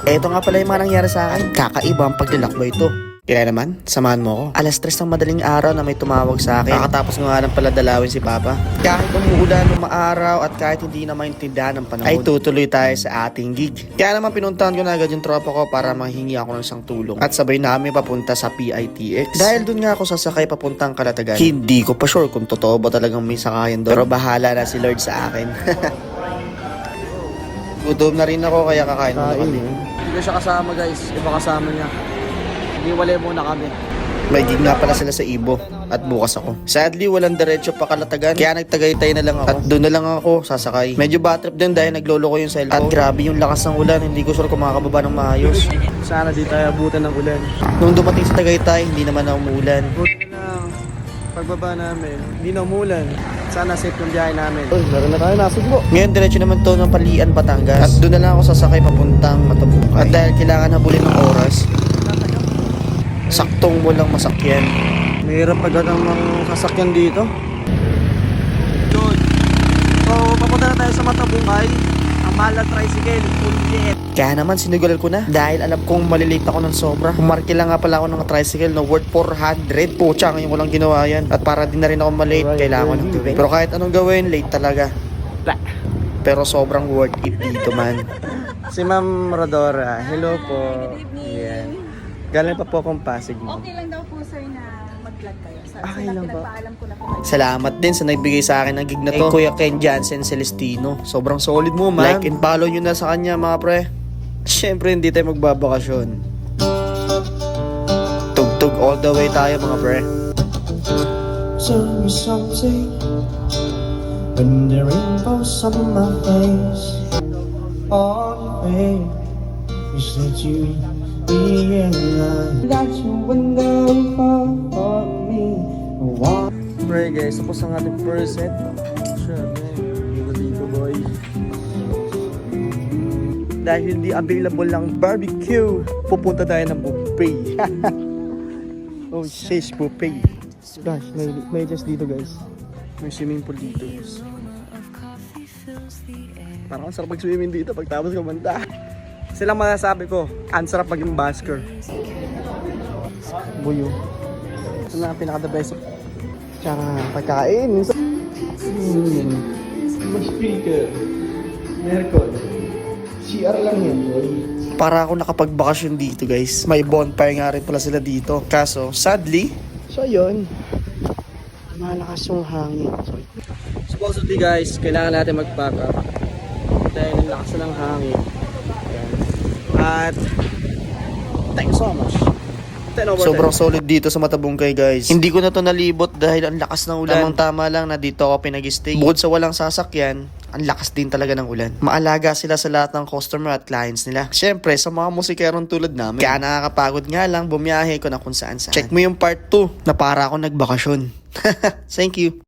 Eto nga pala yung mga nangyari sa akin. Kakaiba ang paglalakbay ito. Kaya naman, samahan mo ako. Alas 3 ng madaling araw na may tumawag sa akin. Kakatapos nga lang pala dalawin si Papa. Kahit umuulan, umaaraw at kahit hindi na maintindihan ng panahon, ay tutuloy tayo sa ating gig. Kaya naman pinuntahan ko na agad yung tropa ko para manghingi ako ng isang tulong. At sabay namin papunta sa PITX. Dahil dun nga ako sasakay papuntang Calatagan. Hindi ko pa sure kung totoo ba talagang may sakayan doon. Pero bahala na si Lord sa akin. Gutom na rin ako kaya kakain muna kami. Hindi siya kasama guys, iba kasama niya. Iwalay muna kami. May gig nga pala sila sa Ibo at bukas ako. Sadly, walang diretso pa Calatagan. Kaya nagtagaytay na lang ako. At doon na lang ako sasakay. Medyo bad trip din dahil naglolo ko yung cellphone. At grabe yung lakas ng ulan. Hindi ko sure kung makakababa ng maayos. Sana di tayo abutan ng ulan. Nung dumating sa Tagaytay, hindi naman na umuulan. Buti na pagbaba namin, hindi na umulan. Sana safe yung biyahe namin. Uy, meron na tayo nasugbo. Ngayon, diretso naman to ng Palian, Batangas. At doon na lang ako sasakay papuntang Matabukay. At dahil kailangan habulin ng oras, saktong walang masakyan. Mahirap agad ang mga sasakyan dito. Yun. So, papunta na tayo sa Matabukay. Ang mahal na tricycle, full jet. Kaya naman sinugulan ko na dahil alam kong malilate ako ng sobra. Pumarke lang nga pala ako ng tricycle na worth 400. Pucha, ngayon ko lang ginawa yan. At para din na rin ako malate, kailangan ko ng tubig. Pero kahit anong gawin, late talaga. Pero sobrang worth it dito man. Si Ma'am Rodora, hello po. Yan. Galing pa po akong Pasig mo. Okay lang daw po sir na mag-vlog kayo. Okay lang ba? Pinagpaalam ko na po. Salamat din sa nagbigay sa akin ng gig na to. Kuya Ken Jansen Celestino. Sobrang solid mo, man. Like and follow nyo na sa kanya, mga pre. Siyempre, hindi tayo magbabakasyon. Tugtog all the way tayo, mga pre. Tell me something when the rainbow's on my face. All the way is that you realize that you were there for me. Pre guys, tapos ang ating first set. Sure, man. Dito boy. Dahil hindi available lang barbecue, pupunta tayo ng buffet. Oh, Shish buffet. gosh, may just dito guys. May swimming pool dito guys. Parang ang sarap mag-swimming dito pagtapos kumanta. Silang masasabi ko, ang sarap maging basker. Buyo. Ito na ang pinaka-the best. Tsaka pagkain. Mas speaker. Aircon. CR lang yan, boy. Para ako nakapagbakasyon dito, guys. May bonfire nga rin pala sila dito. Kaso, sadly, So yun, malakas yung hangin. Supposedly guys, kailangan natin mag-pack up dahil ang lakas na ng hangin. Ayan. At thank you so much. 10 over 10. sobrang solid dito sa Matabungkay, guys. Hindi ko na to nalibot dahil ang lakas ng ulan. Tamang tama lang na dito ako pinag-stay. Bukod sa walang sasakyan, ang lakas din talaga ng ulan. Maalaga sila sa lahat ng customer at clients nila. Siyempre, sa mga musikerong tulad namin. Kaya nakakapagod nga lang bumiyahe ko na kung saan saan. Check mo yung part 2 na para ako nagbakasyon. Thank you.